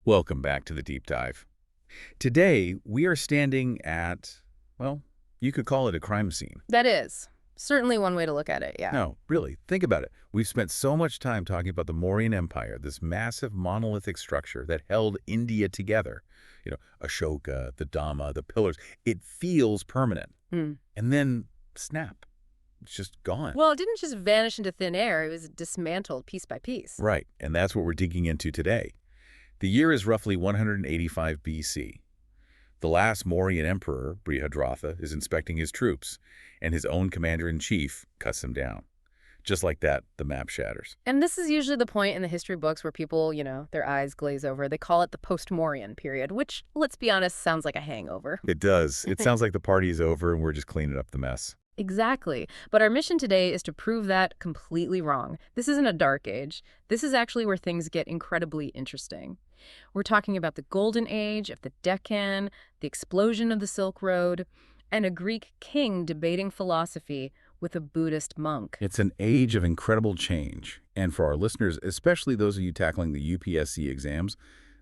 Welcome back to the Deep Dive. Today, we are standing at, well, you could call it a crime scene. That is. Certainly one way to look at it, yeah. No, really, think about it. We've spent so much time talking about the Mauryan Empire, this massive monolithic structure that held India together. You know, Ashoka, the Dhamma, the pillars. It feels permanent. And then, snap. It's just gone. Well, it didn't just vanish into thin air. It was dismantled piece by piece. Right, and that's what we're digging into today. The year is roughly 185 BC. The last Mauryan emperor, Brihadrata, is inspecting his troops, and his own commander-in-chief cuts him down. Just like that, the map shatters. And this is usually the point in the history books where people, their eyes glaze over. They call it the Post-Mauryan period, which, let's be honest, sounds like a hangover. It does. It sounds like the party is over and we're just cleaning up the mess. Exactly. But our mission today is to prove that completely wrong. This isn't a dark age. This is actually where things get incredibly interesting. We're talking about the golden age of the Deccan, the explosion of the Silk Road, and a Greek king debating philosophy with a Buddhist monk. It's an age of incredible change. And for our listeners, especially those of you tackling the UPSC exams,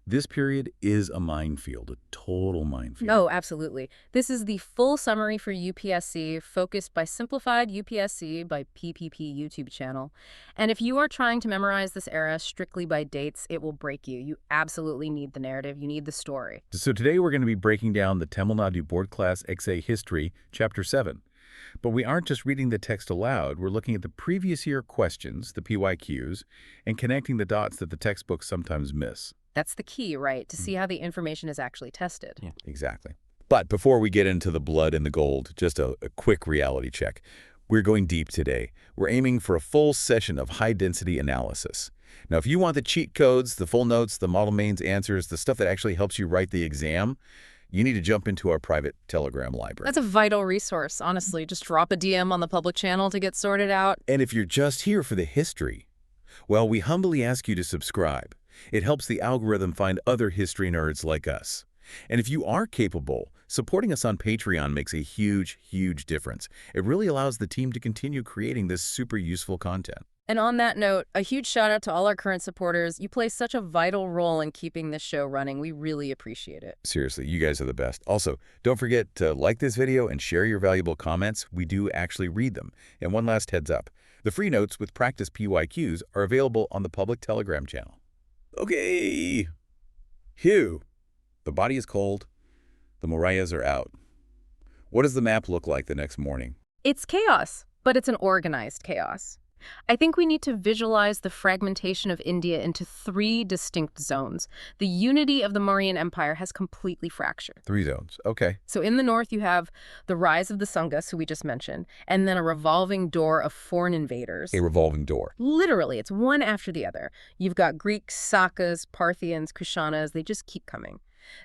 this period is a minefield, a total minefield. No, absolutely. This is the full summary for UPSC, focused by Simplified UPSC by PPP YouTube channel. And if you are trying to memorize this era strictly by dates, it will break you. You absolutely need the narrative. You need the story. So today we're going to be breaking down the Tamil Nadu Board Class XA History, Chapter 7. But we aren't just reading the text aloud. We're looking at the previous year questions, the PYQs, and connecting the dots that the textbooks sometimes miss. That's the key, right? To see how the information is actually tested. Yeah, exactly. But before we get into the blood and the gold, just a quick reality check. We're going deep today. We're aiming for a full session of high-density analysis. Now, if you want the cheat codes, the full notes, the model mains answers, the stuff that actually helps you write the exam, you need to jump into our private Telegram library. That's a vital resource, honestly. Just drop a DM on the public channel to get sorted out. And if you're just here for the history, well, we humbly ask you to subscribe. It helps the algorithm find other history nerds like us. And if you are capable, supporting us on Patreon makes a huge, huge difference. It really allows the team to continue creating this super useful content. And on that note, a huge shout out to all our current supporters. You play such a vital role in keeping this show running. We really appreciate it. Seriously, you guys are the best. Also, don't forget to like this video and share your valuable comments. We do actually read them. And one last heads up. The free notes with practice PYQs are available on the public Telegram channel. Okay. Phew. The body is cold. The Mauryas are out. What does the map look like the next morning? It's chaos, but it's an organized chaos. I think we need to visualize the fragmentation of India into 3 distinct zones. The unity of the Mauryan Empire has completely fractured. 3 zones. Okay. So in the north, you have the rise of the Sungas, who we just mentioned, and then a revolving door of foreign invaders. A revolving door. Literally, it's one after the other. You've got Greeks, Sakas, Parthians, Kushanas. They just keep coming.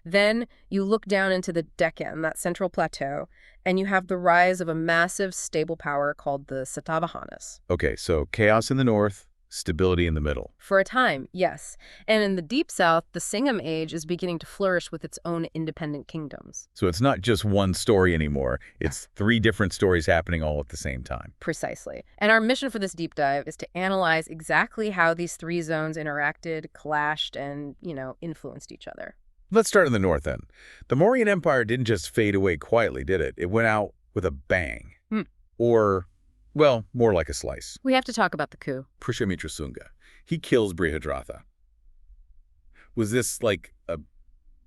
Then you look down into the Deccan, that central plateau, and you have the rise of a massive stable power called the Satavahanas. Okay, so chaos in the north, stability in the middle. For a time, yes. And in the deep south, the Sangam age is beginning to flourish with its own independent kingdoms. So it's not just one story anymore. It's 3 different stories happening all at the same time. Precisely. And our mission for this deep dive is to analyze exactly how these 3 zones interacted, clashed, and, influenced each other. Let's start in the north then. The Mauryan Empire didn't just fade away quietly, did it? It went out with a bang. Or, well, more like a slice. We have to talk about the coup. Pushyamitra Sunga. He kills Brihadrata. Was this like a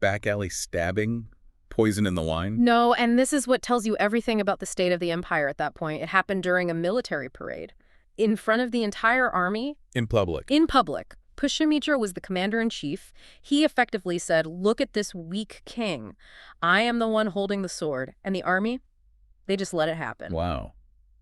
back alley stabbing? Poison in the wine? No, and this is what tells you everything about the state of the empire at that point. It happened during a military parade. In front of the entire army. In public. In public. Pushyamitra was the commander-in-chief. He effectively said, look at this weak king. I am the one holding the sword. And the army, they just let it happen. Wow.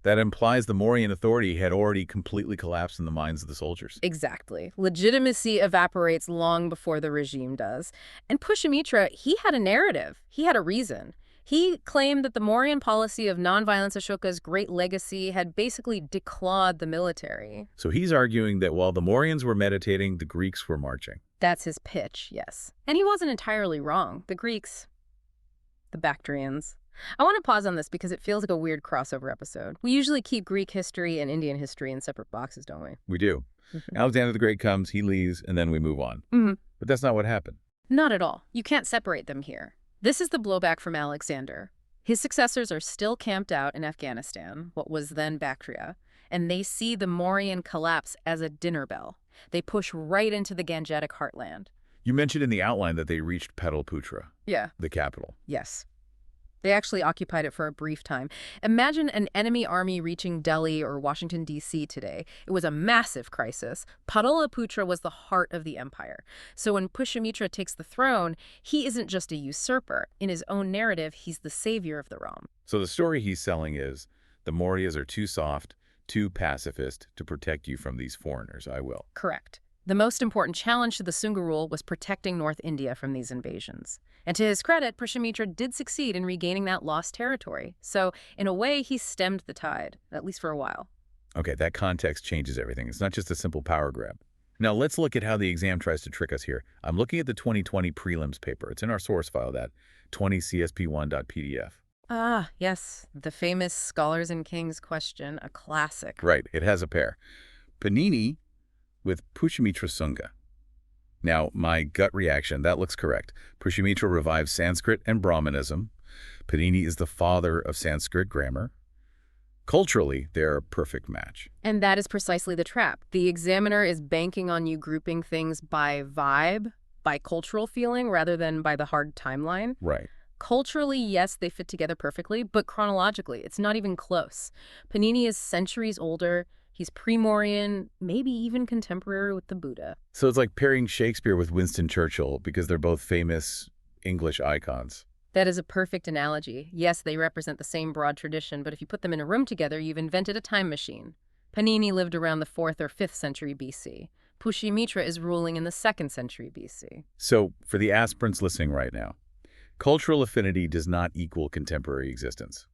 That implies the Mauryan authority had already completely collapsed in the minds of the soldiers. Exactly. Legitimacy evaporates long before the regime does. And Pushyamitra, he had a narrative. He had a reason. He claimed that the Mauryan policy of nonviolence, Ashoka's great legacy, had basically declawed the military. So he's arguing that while the Mauryans were meditating, the Greeks were marching. That's his pitch, yes. And he wasn't entirely wrong. The Greeks, the Bactrians. I want to pause on this because it feels like a weird crossover episode. We usually keep Greek history and Indian history in separate boxes, don't we? We do. Alexander the Great comes, he leaves, and then we move on. But that's not what happened. Not at all. You can't separate them here. This is the blowback from Alexander. His successors are still camped out in Afghanistan, what was then Bactria, and they see the Mauryan collapse as a dinner bell. They push right into the Gangetic heartland. You mentioned in the outline that they reached Pataliputra, Yeah. the capital. Yes. They actually occupied it for a brief time. Imagine an enemy army reaching Delhi or Washington, D.C. today. It was a massive crisis. Pataliputra was the heart of the empire. So when Pushyamitra takes the throne, he isn't just a usurper. In his own narrative, he's the savior of the realm. So the story he's selling is, the Mauryas are too soft, too pacifist to protect you from these foreigners. I will. Correct. The most important challenge to the Sunga rule was protecting North India from these invasions. And to his credit, Pushyamitra did succeed in regaining that lost territory. So, in a way, he stemmed the tide, at least for a while. Okay, that context changes everything. It's not just a simple power grab. Now, let's look at how the exam tries to trick us here. I'm looking at the 2020 prelims paper. It's in our source file, that 20csp1.pdf. Ah, yes, the famous Scholars and Kings question, a classic. Right, it has a pair. Panini with Pushyamitra Sunga. Now, my gut reaction, that looks correct. Pushyamitra revives Sanskrit and Brahmanism. Panini is the father of Sanskrit grammar. Culturally, they're a perfect match. And that is precisely the trap. The examiner is banking on you grouping things by vibe, by cultural feeling, rather than by the hard timeline. Right. Culturally, yes, they fit together perfectly, but chronologically, it's not even close. Panini is centuries older. He's pre-Mauryan, maybe even contemporary with the Buddha. So it's like pairing Shakespeare with Winston Churchill because they're both famous English icons. That is a perfect analogy. Yes, they represent the same broad tradition, but if you put them in a room together, you've invented a time machine. Panini lived around the 4th or 5th century BC. Pushyamitra is ruling in the 2nd century BC. So for the aspirants listening right now, cultural affinity does not equal contemporary existence.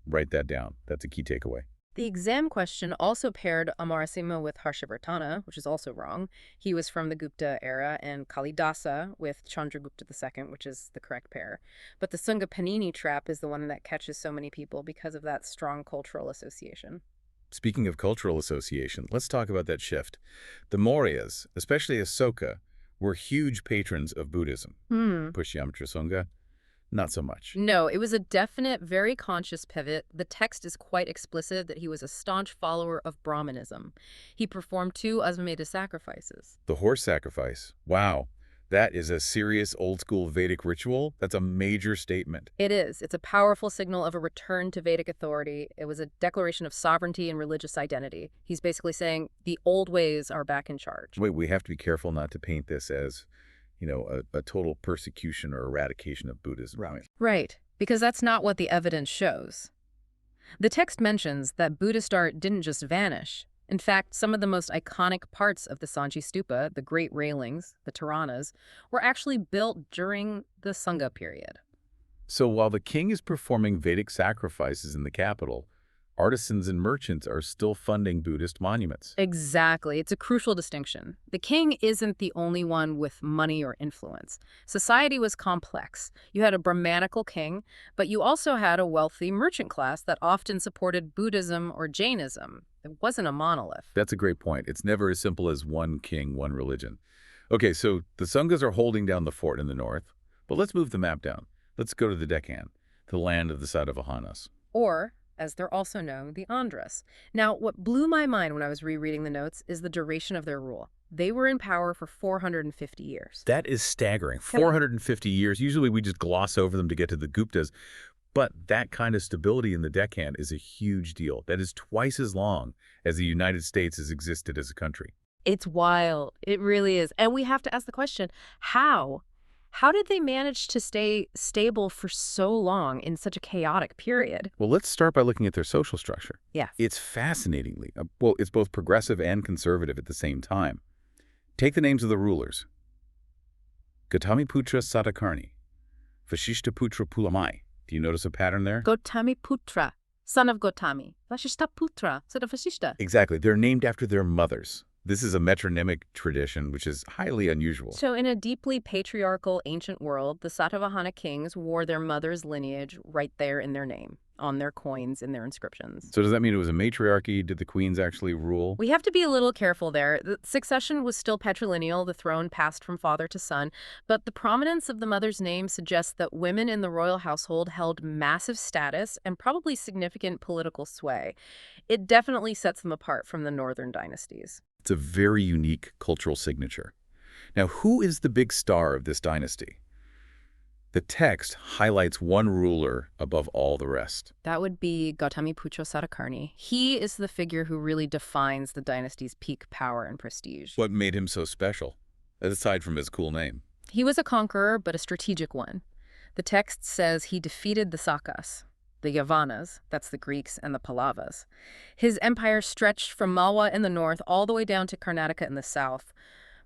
Write that down. That's a key takeaway. The exam question also paired Amarasima with Harshavardhana, which is also wrong. He was from the Gupta era, and Kalidasa with Chandragupta II, which is the correct pair. But the Sunga Panini trap is the one that catches so many people because of that strong cultural association. Speaking of cultural association, let's talk about that shift. The Mauryas, especially Asoka, were huge patrons of Buddhism. Pushyamitra Sunga, not so much. No, it was a definite, very conscious pivot. The text is quite explicit that he was a staunch follower of Brahmanism. He performed 2 Asvamedha sacrifices. The horse sacrifice. Wow. That is a serious old-school Vedic ritual. That's a major statement. It is. It's a powerful signal of a return to Vedic authority. It was a declaration of sovereignty and religious identity. He's basically saying the old ways are back in charge. Wait, we have to be careful not to paint this as, a total persecution or eradication of Buddhism. Right, because that's not what the evidence shows. The text mentions that Buddhist art didn't just vanish. In fact, some of the most iconic parts of the Sanchi Stupa, the Great Railings, the Toranas, were actually built during the Sunga period. So while the king is performing Vedic sacrifices in the capital, artisans and merchants are still funding Buddhist monuments. Exactly. It's a crucial distinction. The king isn't the only one with money or influence. Society was complex. You had a Brahmanical king, but you also had a wealthy merchant class that often supported Buddhism or Jainism. It wasn't a monolith. That's a great point. It's never as simple as one king, one religion. Okay, so the Sungas are holding down the fort in the north, but let's move the map down. Let's go to the Deccan, the land of the Satavahanas. Or, as they're also known, the Andhras. Now, what blew my mind when I was rereading the notes is the duration of their rule. They were in power for 450 years. That is staggering. 450 years. Usually we just gloss over them to get to the Guptas. But that kind of stability in the Deccan is a huge deal. That is twice as long as the United States has existed as a country. It's wild. It really is. And we have to ask the question, how? How did they manage to stay stable for so long in such a chaotic period? Well, let's start by looking at their social structure. Yes. It's fascinatingly, it's both progressive and conservative at the same time. Take the names of the rulers. Gautamiputra Satakarni, Vasishthaputra Pulamai. Do you notice a pattern there? Gautamiputra, son of Gautami. Vasishthaputra, son of Vasishtha. Exactly. They're named after their mothers. This is a metronymic tradition, which is highly unusual. So in a deeply patriarchal ancient world, the Satavahana kings wore their mother's lineage right there in their name. on their coins and their inscriptions. So does that mean it was a matriarchy? Did the queens actually rule? We have to be a little careful there. The succession was still patrilineal, the throne passed from father to son, but the prominence of the mother's name suggests that women in the royal household held massive status and probably significant political sway. It definitely sets them apart from the northern dynasties. It's a very unique cultural signature. Now, who is the big star of this dynasty? The text highlights one ruler above all the rest. That would be Gautamiputra Satakarni. He is the figure who really defines the dynasty's peak power and prestige. What made him so special, aside from his cool name? He was a conqueror, but a strategic one. The text says he defeated the Sakas, the Yavanas, that's the Greeks, and the Pallavas. His empire stretched from Malwa in the north all the way down to Karnataka in the south.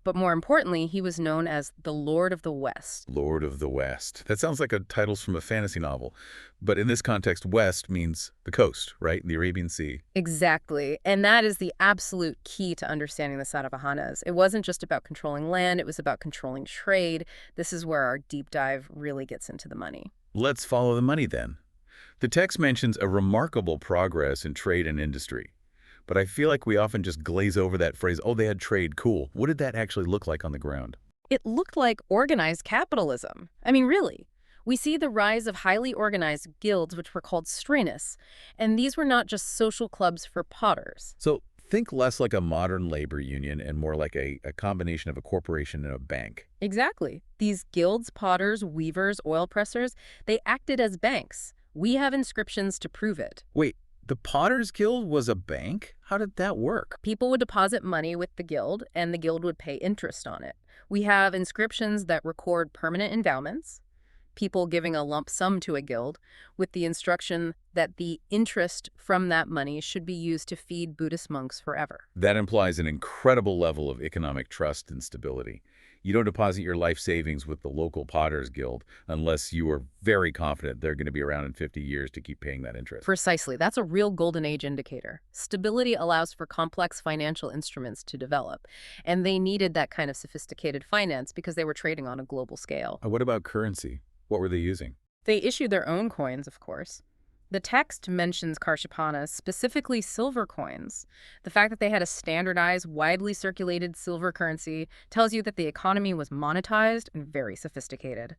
But more importantly, he was known as the Lord of the West. Lord of the West. That sounds like a title from a fantasy novel. But in this context, West means the coast, right? The Arabian Sea. Exactly. And that is the absolute key to understanding the Satavahanas. It wasn't just about controlling land, it was about controlling trade. This is where our deep dive really gets into the money. Let's follow the money then. The text mentions a remarkable progress in trade and industry. But I feel like we often just glaze over that phrase, oh, they had trade, cool. What did that actually look like on the ground? It looked like organized capitalism. I mean, really. We see the rise of highly organized guilds, which were called strinas, and these were not just social clubs for potters. So think less like a modern labor union and more like a combination of a corporation and a bank. Exactly. These guilds, potters, weavers, oil pressers, they acted as banks. We have inscriptions to prove it. Wait. The Potters Guild was a bank? How did that work? People would deposit money with the guild, and the guild would pay interest on it. We have inscriptions that record permanent endowments, people giving a lump sum to a guild, with the instruction that the interest from that money should be used to feed Buddhist monks forever. That implies an incredible level of economic trust and stability. You don't deposit your life savings with the local Potters Guild unless you are very confident they're going to be around in 50 years to keep paying that interest. Precisely. That's a real golden age indicator. Stability allows for complex financial instruments to develop, and they needed that kind of sophisticated finance because they were trading on a global scale. What about currency? What were they using? They issued their own coins, of course. The text mentions Karshipanas, specifically silver coins. The fact that they had a standardized, widely circulated silver currency tells you that the economy was monetized and very sophisticated.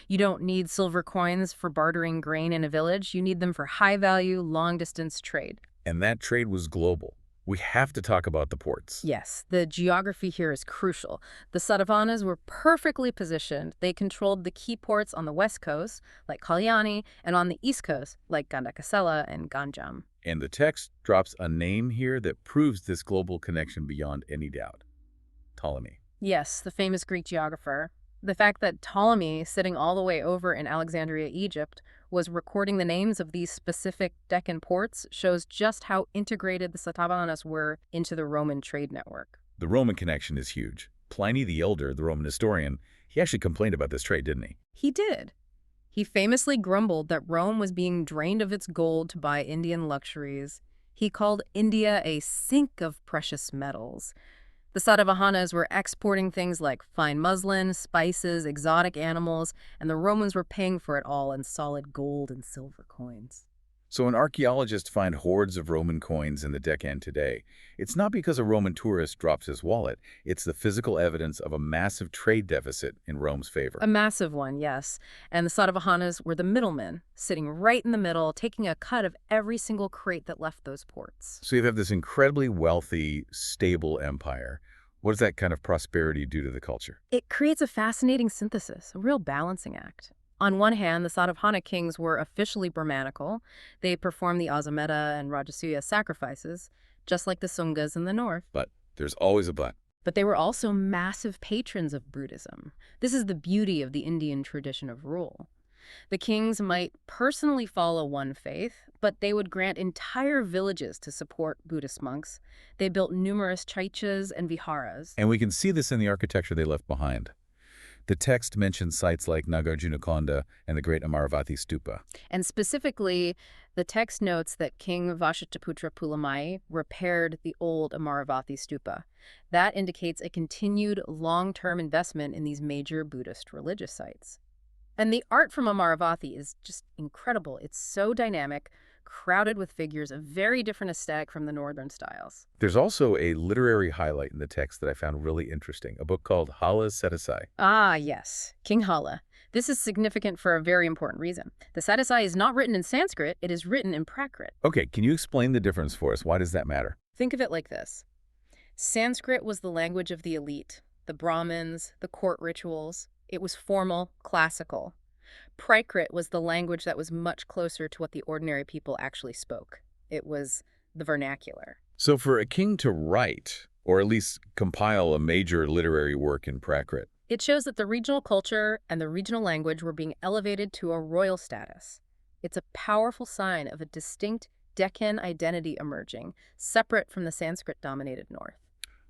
You don't need silver coins for bartering grain in a village. You need them for high-value, long-distance trade. And that trade was global. We have to talk about the ports. Yes, the geography here is crucial. The Satavahanas were perfectly positioned. They controlled the key ports on the west coast, like Kalyani, and on the east coast, like Gandakasela and Ganjam. And the text drops a name here that proves this global connection beyond any doubt. Ptolemy. Yes, the famous Greek geographer. The fact that Ptolemy, sitting all the way over in Alexandria, Egypt, was recording the names of these specific Deccan ports shows just how integrated the Satavahanas were into the Roman trade network. The Roman connection is huge. Pliny the Elder, the Roman historian, he actually complained about this trade, didn't he? He did. He famously grumbled that Rome was being drained of its gold to buy Indian luxuries. He called India a sink of precious metals. The Satavahanas were exporting things like fine muslin, spices, exotic animals, and the Romans were paying for it all in solid gold and silver coins. So when archaeologists find hordes of Roman coins in the Deccan today, it's not because a Roman tourist drops his wallet. It's the physical evidence of a massive trade deficit in Rome's favor. A massive one, yes. And the Satavahanas were the middlemen, sitting right in the middle, taking a cut of every single crate that left those ports. So you have this incredibly wealthy, stable empire. What does that kind of prosperity do to the culture? It creates a fascinating synthesis, a real balancing act. On one hand, the Satavahana kings were officially Brahmanical. They performed the Azameta and Rajasuya sacrifices, just like the Sungas in the north. But there's always a but. But they were also massive patrons of Buddhism. This is the beauty of the Indian tradition of rule. The kings might personally follow one faith, but they would grant entire villages to support Buddhist monks. They built numerous chaityas and viharas. And we can see this in the architecture they left behind. The text mentions sites like Nagarjunakonda and the great Amaravati Stupa. And specifically, the text notes that King Vashitaputra Pulamai repaired the old Amaravati Stupa. That indicates a continued long-term investment in these major Buddhist religious sites. And the art from Amaravati is just incredible. It's so dynamic, crowded with figures of very different aesthetic from the northern styles. There's also a literary highlight in the text that I found really interesting, a book called Hala's Setesai. Ah, yes, King Hala. This is significant for a very important reason. The Setesai is not written in Sanskrit, it is written in Prakrit. Okay, can you explain the difference for us? Why does that matter? Think of it like this. Sanskrit was the language of the elite, the Brahmins, the court rituals. It was formal, classical. Prakrit was the language that was much closer to what the ordinary people actually spoke. It was the vernacular. So for a king to write, or at least compile a major literary work in Prakrit, It shows that the regional culture and the regional language were being elevated to a royal status. It's a powerful sign of a distinct Deccan identity emerging, separate from the Sanskrit-dominated north.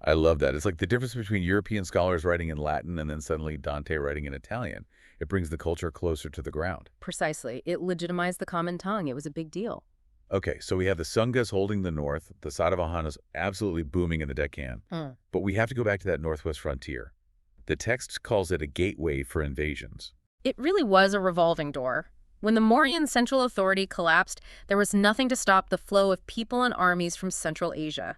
I love that. It's like the difference between European scholars writing in Latin and then suddenly Dante writing in Italian. It brings the culture closer to the ground. Precisely. It legitimized the common tongue. It was a big deal. Okay, so we have the Sungas holding the north, the Satavahanas absolutely booming in the Deccan. But we have to go back to that northwest frontier. The text calls it a gateway for invasions. It really was a revolving door. When the Mauryan central authority collapsed, there was nothing to stop the flow of people and armies from Central Asia.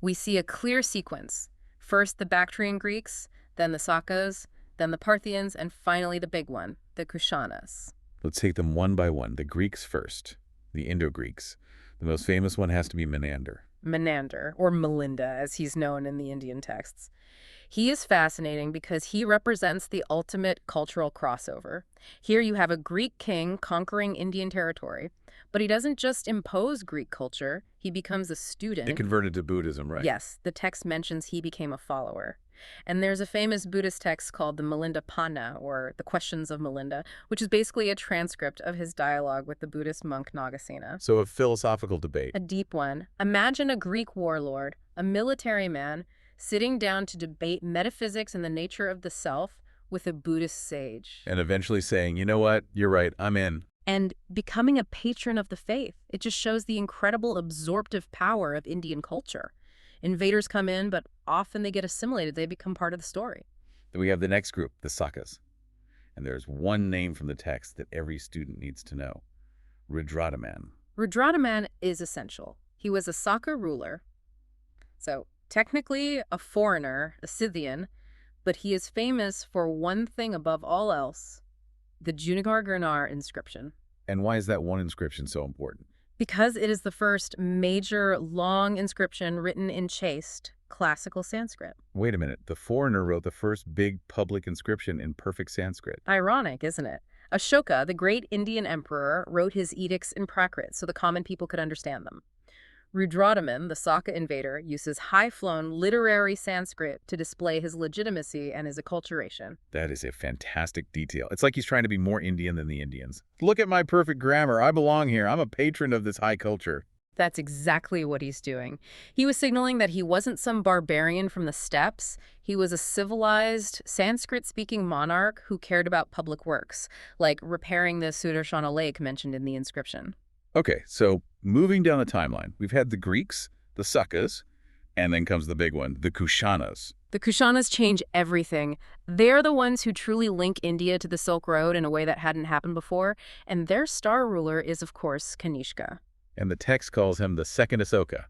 We see a clear sequence. First the Bactrian Greeks, then the Sakas, then the Parthians, and finally the big one, the Kushanas. Let's take them one by one. The Greeks first, the Indo-Greeks. The most famous one has to be Menander. Menander, or Milinda, as he's known in the Indian texts. He is fascinating because he represents the ultimate cultural crossover. Here you have a Greek king conquering Indian territory, but he doesn't just impose Greek culture, he becomes a student. It converted to Buddhism, right? Yes, the text mentions he became a follower. And there's a famous Buddhist text called the Milinda Panna, or the Questions of Milinda, which is basically a transcript of his dialogue with the Buddhist monk Nagasena. So a philosophical debate. A deep one. Imagine a Greek warlord, a military man, sitting down to debate metaphysics and the nature of the self with a Buddhist sage. And eventually saying, you know what, you're right, I'm in. And becoming a patron of the faith. It just shows the incredible absorptive power of Indian culture. Invaders come in, but often they get assimilated. They become part of the story. Then we have the next group, the Sakas. And there's one name from the text that every student needs to know. Rudradaman. Rudradaman is essential. He was a Saka ruler. So, technically a foreigner, a Scythian, but he is famous for one thing above all else, the Junagarh inscription. And why is that one inscription so important? Because it is the first major, long inscription written in chaste, classical Sanskrit. Wait a minute, the foreigner wrote the first big public inscription in perfect Sanskrit. Ironic, isn't it? Ashoka, the great Indian emperor, wrote his edicts in Prakrit so the common people could understand them. Rudradaman, the Saka invader, uses high-flown literary Sanskrit to display his legitimacy and his acculturation. That is a fantastic detail. It's like he's trying to be more Indian than the Indians. Look at my perfect grammar. I belong here. I'm a patron of this high culture. That's exactly what he's doing. He was signaling that he wasn't some barbarian from the steppes. He was a civilized, Sanskrit-speaking monarch who cared about public works, like repairing the Sudarshana lake mentioned in the inscription. Okay, so moving down the timeline, we've had the Greeks, the Sakas, and then comes the big one, the Kushanas. The Kushanas change everything. They're the ones who truly link India to the Silk Road in a way that hadn't happened before, and their star ruler is, of course, Kanishka. And the text calls him the second Asoka.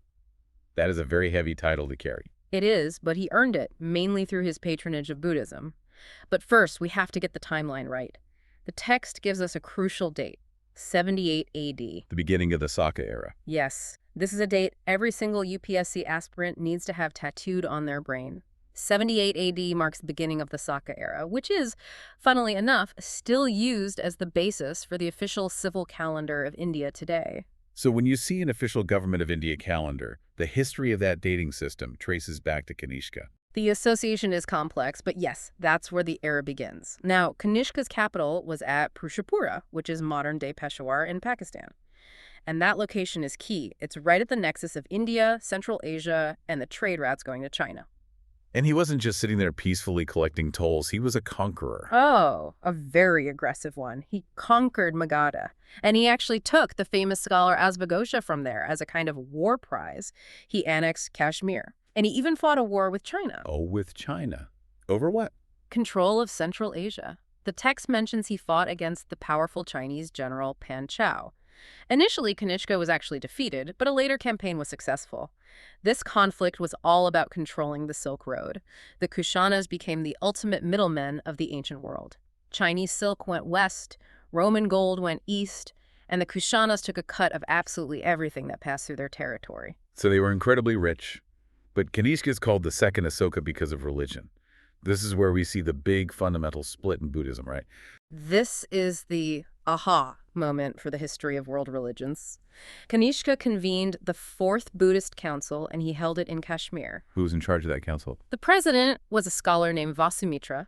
That is a very heavy title to carry. It is, but he earned it, mainly through his patronage of Buddhism. But first, we have to get the timeline right. The text gives us a crucial date. 78 AD. The beginning of the Saka era. Yes, this is a date every single UPSC aspirant needs to have tattooed on their brain. 78 AD marks the beginning of the Saka era, which is, funnily enough, still used as the basis for the official civil calendar of India today. So when you see an official Government of India calendar, the history of that dating system traces back to Kanishka. The association is complex, but yes, that's where the era begins. Now, Kanishka's capital was at Pushyamitra, which is modern-day Peshawar in Pakistan. And that location is key. It's right at the nexus of India, Central Asia, and the trade routes going to China. And he wasn't just sitting there peacefully collecting tolls. He was a conqueror. Oh, a very aggressive one. He conquered Magadha. And he actually took the famous scholar Asvaghosha from there as a kind of war prize. He annexed Kashmir. And he even fought a war with China. Oh, with China. Over what? Control of Central Asia. The text mentions he fought against the powerful Chinese general Pan Chao. Initially, Kanishka was actually defeated, but a later campaign was successful. This conflict was all about controlling the Silk Road. The Kushanas became the ultimate middlemen of the ancient world. Chinese silk went west, Roman gold went east, and the Kushanas took a cut of absolutely everything that passed through their territory. So they were incredibly rich. But Kanishka is called the second Asoka because of religion. This is where we see the big fundamental split in Buddhism, right? This is the aha moment for the history of world religions. Kanishka convened the Fourth Buddhist Council, and he held it in Kashmir. Who was in charge of that council? The president was a scholar named Vasumitra,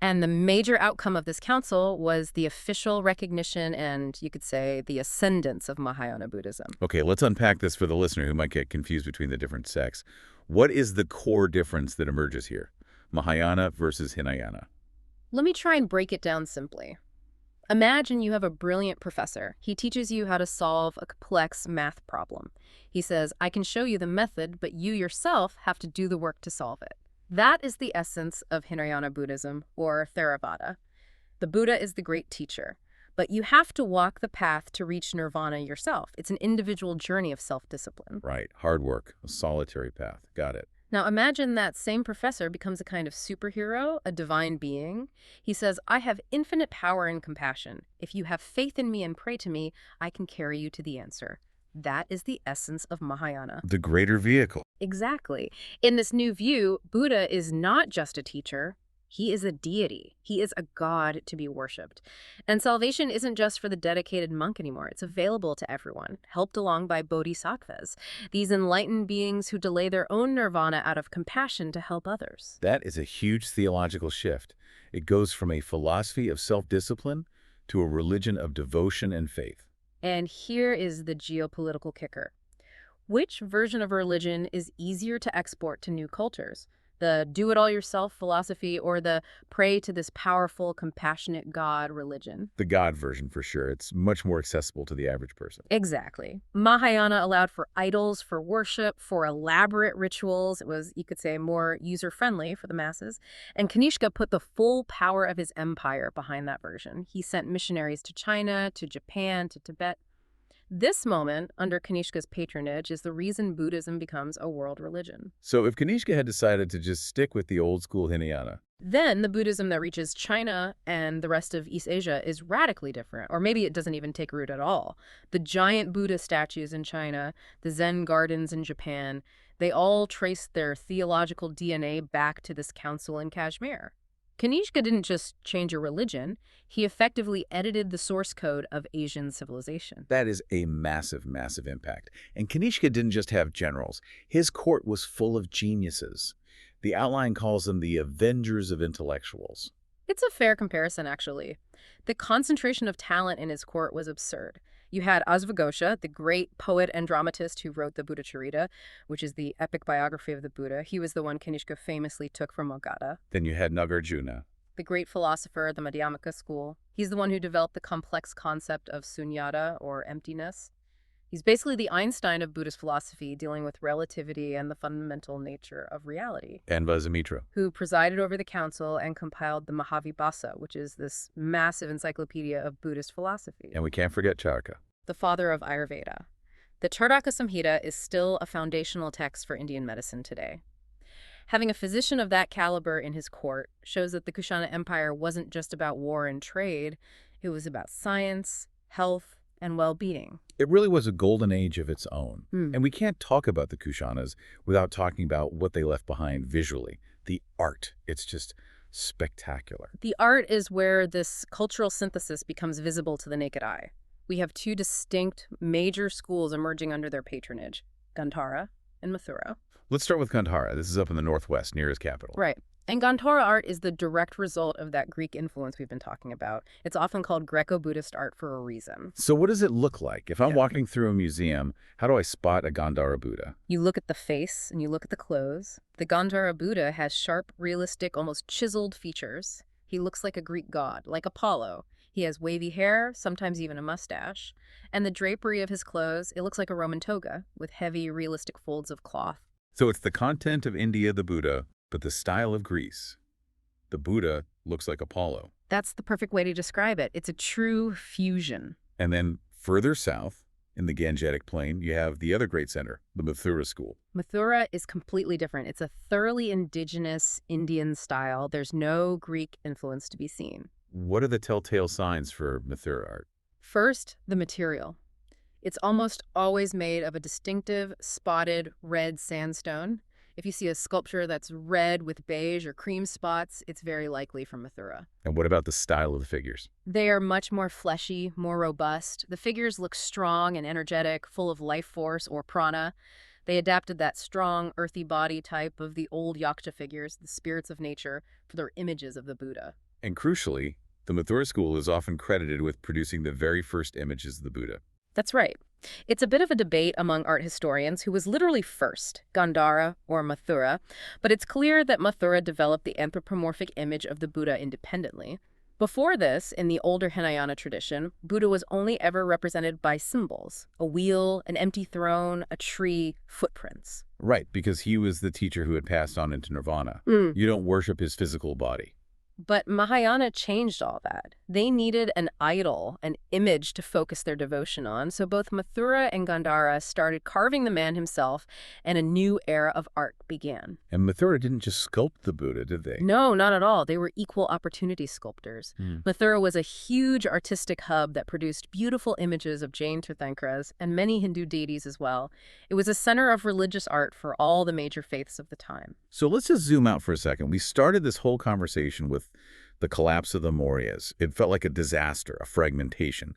and the major outcome of this council was the official recognition and, you could say, the ascendance of Mahayana Buddhism. Okay, let's unpack this for the listener who might get confused between the different sects. What is the core difference that emerges here? Mahayana versus Hinayana. Let me try and break it down simply. Imagine you have a brilliant professor. He teaches you how to solve a complex math problem. He says, I can show you the method, but you yourself have to do the work to solve it. That is the essence of Hinayana Buddhism, or Theravada. The Buddha is the great teacher, but you have to walk the path to reach nirvana yourself. It's an individual journey of self-discipline. Right, hard work, a solitary path. Got it. Now imagine that same professor becomes a kind of superhero, a divine being. He says, I have infinite power and compassion. If you have faith in me and pray to me, I can carry you to the answer. That is the essence of Mahayana. The greater vehicle. Exactly. In this new view, Buddha is not just a teacher. He is a deity. He is a god to be worshipped. And salvation isn't just for the dedicated monk anymore. It's available to everyone, helped along by bodhisattvas, these enlightened beings who delay their own nirvana out of compassion to help others. That is a huge theological shift. It goes from a philosophy of self-discipline to a religion of devotion and faith. And here is the geopolitical kicker. Which version of religion is easier to export to new cultures? The do-it-all-yourself philosophy or the pray to this powerful, compassionate God religion? The God version, for sure. It's much more accessible to the average person. Exactly. Mahayana allowed for idols, for worship, for elaborate rituals. It was, you could say, more user-friendly for the masses. And Kanishka put the full power of his empire behind that version. He sent missionaries to China, to Japan, to Tibet. This moment, under Kanishka's patronage, is the reason Buddhism becomes a world religion. So if Kanishka had decided to just stick with the old school Hinayana, then the Buddhism that reaches China and the rest of East Asia is radically different, or maybe it doesn't even take root at all. The giant Buddha statues in China, the Zen gardens in Japan, they all trace their theological DNA back to this council in Kashmir. Kanishka didn't just change a religion, he effectively edited the source code of Asian civilization. that is a massive, massive impact. And Kanishka didn't just have generals. His court was full of geniuses. The outline calls them the Avengers of intellectuals. It's a fair comparison, actually. The concentration of talent in his court was absurd. You had Asvaghosha, the great poet and dramatist who wrote the Buddha Charita, which is the epic biography of the Buddha. He was the one Kanishka famously took from Magadha. Then you had Nagarjuna. The great philosopher, the Madhyamaka school. He's the one who developed the complex concept of sunyata, or emptiness. He's basically the Einstein of Buddhist philosophy, dealing with relativity and the fundamental nature of reality. And Vasumitra. Who presided over the council and compiled the Mahavibhasa, which is this massive encyclopedia of Buddhist philosophy. And we can't forget Charaka. The father of Ayurveda. The Charaka Samhita is still a foundational text for Indian medicine today. Having a physician of that caliber in his court shows that the Kushana Empire wasn't just about war and trade, it was about science, health, and well-being. It really was a golden age of its own. And we can't talk about the Kushanas without talking about what they left behind visually. The art. It's just spectacular. The art is where this cultural synthesis becomes visible to the naked eye. We have two distinct major schools emerging under their patronage, Gandhara and Mathura. Let's start with Gandhara. This is up in the northwest, near his capital. Right. And Gandhara art is the direct result of that Greek influence we've been talking about. It's often called Greco-Buddhist art for a reason. So what does it look like? If I'm walking through a museum, how do I spot a Gandhara Buddha? You look at the face and you look at the clothes. The Gandhara Buddha has sharp, realistic, almost chiseled features. He looks like a Greek god, like Apollo. He has wavy hair, sometimes even a mustache. And the drapery of his clothes, it looks like a Roman toga, with heavy, realistic folds of cloth. So it's the content of India, the Buddha, but the style of Greece. The Buddha looks like Apollo. That's the perfect way to describe it. It's a true fusion. And then further south, in the Gangetic Plain, you have the other great center, the Mathura school. Mathura is completely different. It's a thoroughly indigenous Indian style. There's no Greek influence to be seen. What are the telltale signs for Mathura art? First, the material. It's almost always made of a distinctive spotted red sandstone. If you see a sculpture that's red with beige or cream spots, it's very likely from Mathura. And what about the style of the figures? They are much more fleshy, more robust. The figures look strong and energetic, full of life force or prana. They adapted that strong, earthy body type of the old Yaksha figures, the spirits of nature, for their images of the Buddha. And crucially, the Mathura school is often credited with producing the very first images of the Buddha. That's right. It's a bit of a debate among art historians who was literally first, Gandhara or Mathura, but it's clear that Mathura developed the anthropomorphic image of the Buddha independently. Before this, in the older Hinayana tradition, Buddha was only ever represented by symbols: a wheel, an empty throne, a tree, footprints. Right, because he was the teacher who had passed on into nirvana. You don't worship his physical body. But Mahayana changed all that. They needed an idol, an image to focus their devotion on, so both Mathura and Gandhara started carving the man himself, and a new era of art began. And Mathura didn't just sculpt the Buddha, did they? No, not at all. They were equal opportunity sculptors. Mathura was a huge artistic hub that produced beautiful images of Jain Tirthankars and many Hindu deities as well. It was a center of religious art for all the major faiths of the time. So let's just zoom out for a second. We started this whole conversation with the collapse of the Mauryas. It felt like a disaster, a fragmentation.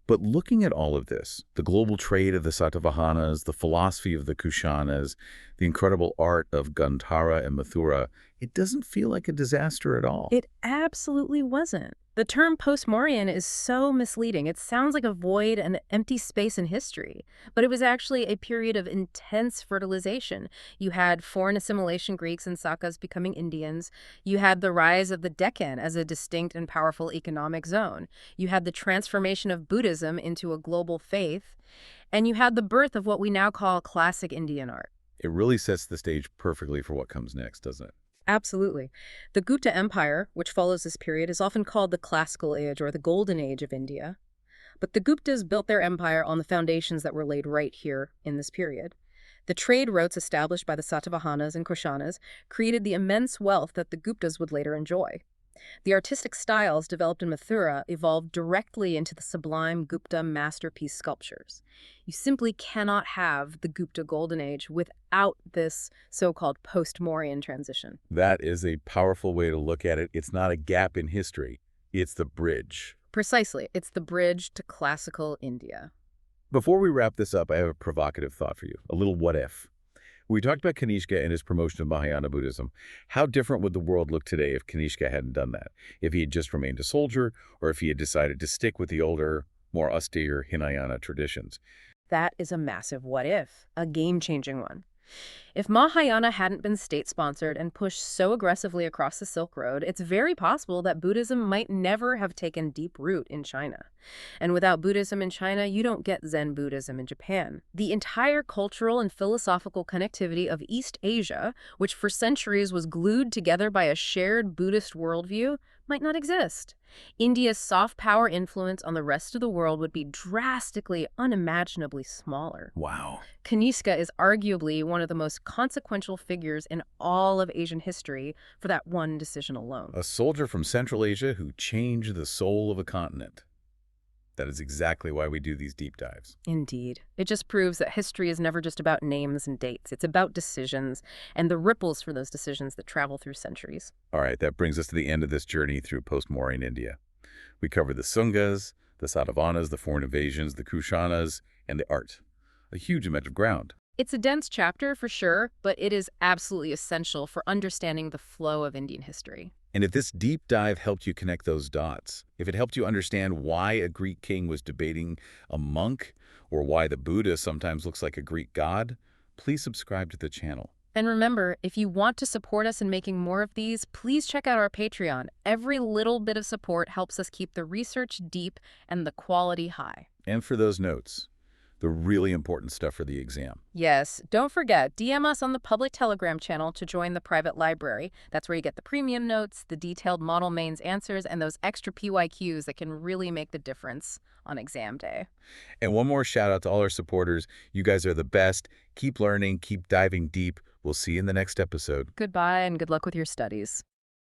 But looking at all of this, the global trade of the Satavahanas, the philosophy of the Kushanas, the incredible art of Gandhara and Mathura, it doesn't feel like a disaster at all. It absolutely wasn't. The term Post-Mauryan is so misleading. It sounds like a void and empty space in history. But it was actually a period of intense fertilization. You had foreign assimilation Greeks and Sakas becoming Indians. You had the rise of the Deccan as a distinct and powerful economic zone. You had the transformation of Buddhism into a global faith. And you had the birth of what we now call classic Indian art. It really sets the stage perfectly for what comes next, doesn't it? Absolutely. The Gupta Empire, which follows this period, is often called the Classical Age or the Golden Age of India. But the Guptas built their empire on the foundations that were laid right here in this period. The trade routes established by the Satavahanas and Kushanas created the immense wealth that the Guptas would later enjoy. The artistic styles developed in Mathura evolved directly into the sublime Gupta masterpiece sculptures. You simply cannot have the Gupta Golden Age without this so-called post-Mauryan transition. That is a powerful way to look at it. It's not a gap in history. It's the bridge. Precisely. It's the bridge to classical India. Before we wrap this up, I have a provocative thought for you. A little what if. We talked about Kanishka and his promotion of Mahayana Buddhism. How different would the world look today if Kanishka hadn't done that? If he had just remained a soldier, or if he had decided to stick with the older, more austere Hinayana traditions? That is a massive what if, a game-changing one. If Mahayana hadn't been state-sponsored and pushed so aggressively across the Silk Road, it's very possible that Buddhism might never have taken deep root in China. And without Buddhism in China, you don't get Zen Buddhism in Japan. The entire cultural and philosophical connectivity of East Asia, which for centuries was glued together by a shared Buddhist worldview, might not exist. India's soft power influence on the rest of the world would be drastically, unimaginably smaller. Wow. Kanishka is arguably one of the most consequential figures in all of Asian history for that one decision alone. A soldier from Central Asia who changed the soul of a continent. That is exactly why we do these deep dives. Indeed. It just proves that history is never just about names and dates. It's about decisions and the ripples for those decisions that travel through centuries. All right, that brings us to the end of this journey through post-Mauryan India. We covered the Sungas, the Satavahanas, the foreign invasions, the Kushanas, and the art. A huge amount of ground. It's a dense chapter for sure, but it is absolutely essential for understanding the flow of Indian history. And if this deep dive helped you connect those dots, if it helped you understand why a Greek king was debating a monk, or why the Buddha sometimes looks like a Greek god, please subscribe to the channel. And remember, if you want to support us in making more of these, please check out our Patreon. Every little bit of support helps us keep the research deep and the quality high. And for those notes, the really important stuff for the exam. Yes, don't forget, DM us on the public Telegram channel to join the private library. That's where you get the premium notes, the detailed model mains answers, and those extra PYQs that can really make the difference on exam day. And one more shout out to all our supporters. You guys are the best. Keep learning, keep diving deep. We'll see you in the next episode. Goodbye and good luck with your studies.